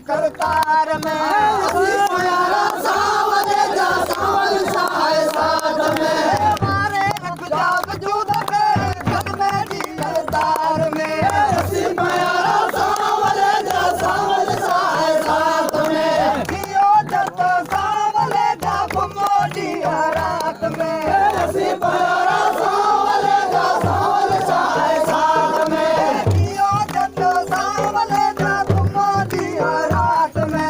करतार में प्यारा सावल जा सावल साए साथ में मारे रख जा वजूद के कल में जी करतार में प्यारा सावल जा सावल साए साथ में जियो जत सावल जा घुमोली रात में प्यारा सावल जा सावल साए साथ में जियो जत सावल जा घुमोली रात में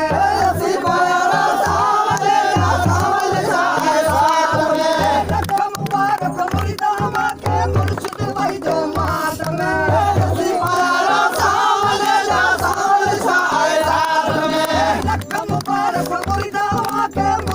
Come on,